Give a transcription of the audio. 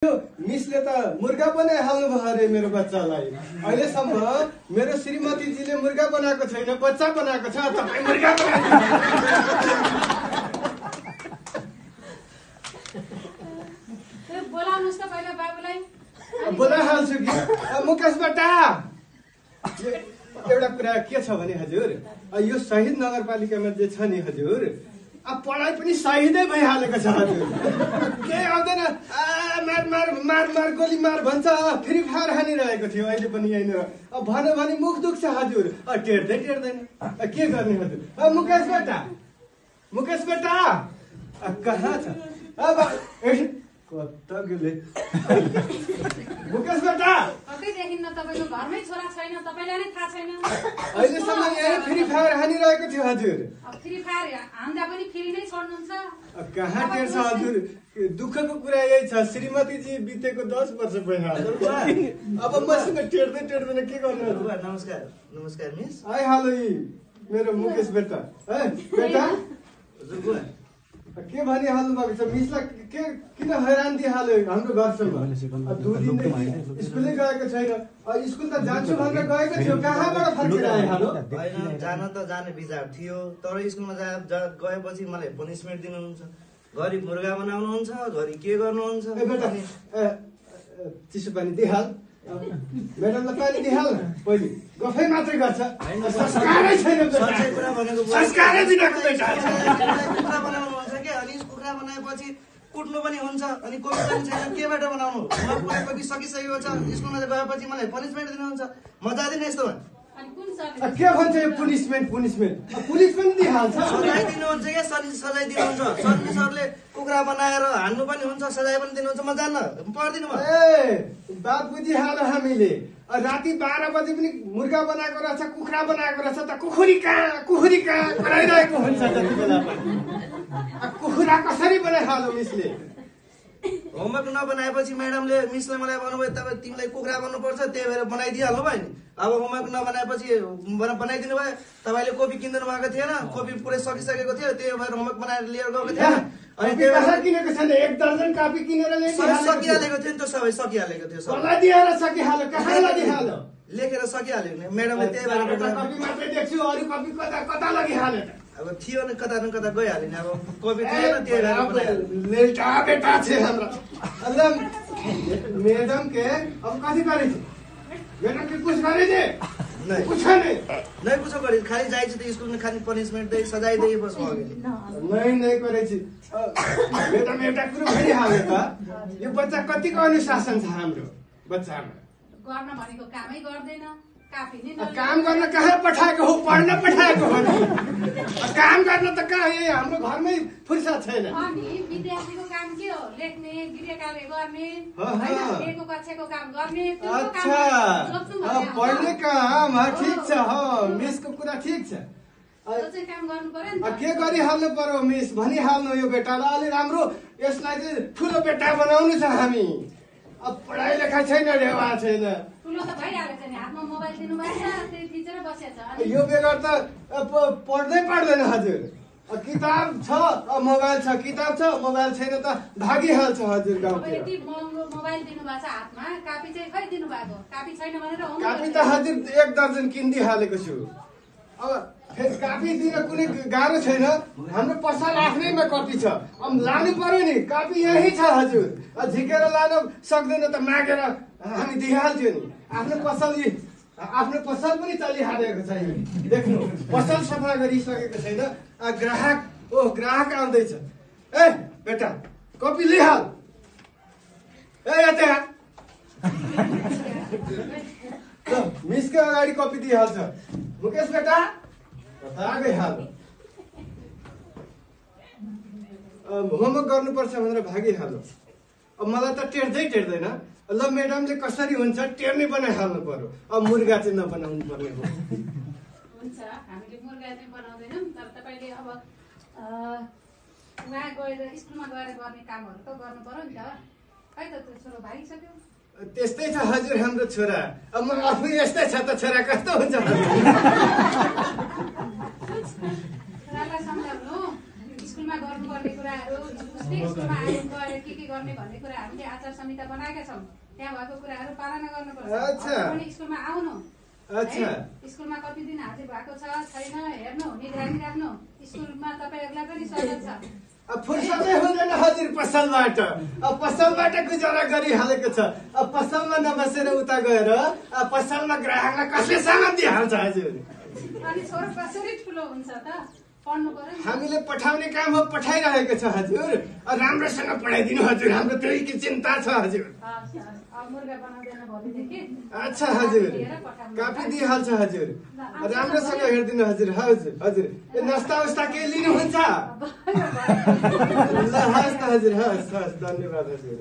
मिसले त मुर्गा बनाइहाल्नु भयो अरे मेरो बच्चालाई। अहिलेसम्म मेरो श्रीमतीजीले मुर्गा बनाएको छैन, बच्चा बनाएको छ। तपाईँ मुर्गा बोलाउनुस् त पहिला बाबुलाई। बोलाइहाल्छु कि। मुकेशबाट एउटा कुरा के छ भने हजुर, यो शहीद नगरपालिकामा जे छ नि हजुर, अब पढाइ पनि शहीदै भइहालेको छ हजुर। केही आउँदैन, मार मार मार मार गोली मार भन्छ। फ्री फायर हानिरहेको थियो अहिले पनि यहीँनिर। अब भन्यो भने मुख दुख्छ हजुर, टेर्दै टेर्दैन। के गर्ने हजुर। मुकेशबाट कहाँ छ अब कता गेले मुकेशबाट? कतै देखिन्न, तपाईको घरमै छोरा छैन, तपाईलाई नै थाहा छैन। अहिलेसम्म यही फ्री फायर हानिरहेको थियो हजुर। अब फ्री फायर हान्दा पनि फेरि नै छोड्नुहुन्छ। कहाँ टेर्छ हजुर, दुःखको कुरा यही छ। श्रीमतीजी बितेको 10 वर्ष भइहाल्यो। अब मसँग टेर्दै टेर्दैन, के गर्नु? नमस्कार। नमस्कार मिस। आइहाल्यो यी मेरो मुकेश बेटा। बेटा के भनिहाल्नु भएको छ? मिसलाई के किन हैरान दिइहाल्यो हाम्रो घरसम्म? 2 दिन स्कुलै गएको छैन। स्कुल त जान्छु भनेर गएको थियो, कहाँबाट फर्केर आइहाल्यो? होइन, जान त जाने विचार थियो, तर स्कुलमा गएपछि मलाई पनिसमेन्ट दिनुहुन्छ। घरि मुर्गा बनाउनुहुन्छ, घरि के गर्नुहुन्छ। चिसो पानी दिइहाल, म्याडमलाई पानी दिइहाल। पहिले गफै मात्रै गर्छ, संस्कारै छैन। कुरा भनेको संस्कारै दिनको बेटा। कुखुरा बनाउनुहुन्छ के? अनि कुखुरा बनाएपछि कुट्नु पनि हुन्छ, अनि कोही पनि छैन, केबाट बनाउनु? पुगेपछि सकिसकेको छ, स्कुलमा गएपछि मलाई पनिसमेन्ट दिनुहुन्छ। म जाँदिनँ यस्तोमा। के भन्छ यो पुनिसमेन्ट? पुलिस पनि दिइहाल्छ। सजाय दिनुहुन्छ क्या? सजाय दिनुहुन्छ। सरले कुखुरा बनाएर हान्नु पनि हुन्छ, सजाय पनि दिनुहुन्छ। म जान्न, पढ्दिनँ म। बात बुझिहाल्यो हामीले। राति 12 बजे पनि मुर्गा बनाएको रहेछ, कुखुरा बनाएको रहेछ त कुखुरी कहाँ कराइरहेको हुन्छ जति बेला पनि। कुखुरा कसरी बनाइहाल्यो मिसले? होमवर्क नबनाएपछि म्याडमले मिसले मलाई भन्नुभयो तपाईँ तिमीलाई कुखुरा बनाउनुपर्छ, त्यही भएर बनाइदिइहाल्नु भयो नि। अब होमवर्क नबनाएपछि बनाइदिनु भयो। तपाईँले कपी किनिदिनु भएको थिएन, कपी पुरै सकिसकेको थियो, त्यही भएर होमवर्क बनाएर लिएर गएको थिएन। अनि त्यो कसरी किनेको छैन? 1 दर्जन कपी किनेर सकिहालेको थियो नि त, सबै सकिहालेको थियो। कसलाई दिएर सकिहाल्यो? कहाँलाई दिइहाल्यो? लेखेर सकिहाल्यो नि म्याडमले, त्यही भएर कपी मात्रै देख्छु, अरू कपी कता लगिहाल्यो त? अब थियो नि, कता न कता गइहाल्यो नि। अब कपी थिएन, त्यही भएर लेटा बेटा छ हाम्रो। मैडम के अब कथी करे छी? मैडम के कुछ करे दे? नहीं कुछ नहीं कुछ करे, खाली जाइ छ त स्कुल में, खाली पनिशमेन्ट दे, सजाय दे, बस हो गयो। नहीं करे छी। मैडम एउटा कुरो भनिहाल्यो त, यो बच्चा कतिको अनुशासन छ हाम्रो बच्चामा? गर्न भनेको कामै गर्दैन, काफी नि काम गर्न कहाँ पठाएको हो? पढ्न पठाएको हो नि। काम गर्न त कहाँ, यही हाम्रो घरमै फुर्सद छैन। अनि विद्यार्थीको काम के हो? लेख्ने, गृह कार्य गर्ने, हैन, एकको कक्षाको काम गर्ने, त्यो काम सोच्नु पर्यो। पढ्ने काम ठीक छ, हो मिसको कुरा ठीक छ। त्यो चाहिँ काम गर्नु पर्यो नि त। के गरिहाल्नु पर्यो मिस? भनिहाल्नु यो बेटालाई अलि राम्रो, यसलाई चाहिँ ठुलो बेटा बनाउनु छ हामी। अब पढाइ लेखाइ छैन, रेवा छैन। ठुलो त भइहालेको छ नि, हातमा मोबाइल दिनुभएको छ, त्यही थिचेर बसेको छ। यो बेगर त पढ्दै पाड्दैन हजुर। किताब छ, मोबाइल छ, किताब छ, मोबाइल छैन त भागिहाल्छ हजुर गाउँतिर। यति महँगो मोबाइल दिनुभएको छ हातमा, कापी चाहिँ खै दिनुभएको? कापी छैन भनेर कापी त हजुर 1 दर्जन किनिदिइहालेको छु। अब फेरि कापी दिन कुनै गाह्रो छैन, हाम्रो पसल आफ्नैमा कपी छ। अब लानु पर्यो नि, कापी यही छ हजुर। झिकेर लान सक्दैन त मागेर हामी दिइहाल्छौँ नि। आफ्नो पसल पनि चलिहालेको छैन। देख्नु, पसल सफा गरिसकेको छैन। ग्राहक आउँदैछ। ए बेटा कपी लिइहाल। यता मिसको अगाडि कपी दिइहाल्छ। मुकेश बेटा कता गइहाल्यो? होमवर्क गर्नुपर्छ भनेर भागिहाल्यो। अब मलाई त टेर्दैन। ल म्याडमले कसरी हुन्छ टेर्ने बनाइहाल्नु पर्यो। अब मुर्गा चाहिँ नबनाउनु पर्ने हो। हुन्छ, हामीले मुर्गा चाहिँ बनाउँदैनौँ, तर तपाईँले अब उहाँ गएर स्कुलमा गएर गर्ने कामहरू त गर्नु पर्यो नि त। खै त त्यो छोरो भागिसक्यो। त्यस्तै छ हजुर हाम्रो छोरा। अब म आफू यस्तै छ त छोरा कस्तो हुन्छ? छोरालाई सम्झाउनु, स्कुलमा गर्नुपर्ने कुराहरू स्कुलमा आएर के गर्ने भन्ने कुरा हामीले आचार संहिता बनाएका छौँ। त्यहाँ भएको कुराहरू पालना गर्नुपर्छ। पनि स्कुलमा आउनु, स्कुलमा कति दिन हाजिर भएको छ छैन हेर्नु, निगरानी राख्नु। स्कुलमा तपाईँहरूलाई पनि स्वागत छ। फुर्सदै हुँदैन हजुर पसलबाट। पसलबाट गुजारा गरिहालेको छ। पसलमा नबसेर उता गएर पसलमा ग्राहकलाई कसले सामान दिइहाल्छ हजुर? अनि छोरो कसरी ठुलो हुन्छ त? पढ्नु पर्यो। हामीले पठाउने काम हो, पठाइरहेको छ हजुर। राम्रोसँग पढाइदिनु हजुर, हाम्रो त्यही चिन्ता छ हजुर। अच्छा हजुर, काफी दिइहाल्छ हजुर। राम्रोसँग हेरिदिनु हजुर। हजुर हजुर, नास्ता उस्ता केही लिनुहुन्छ? ल हस् त हजुर, हस् हस्, धन्यवाद हजुर।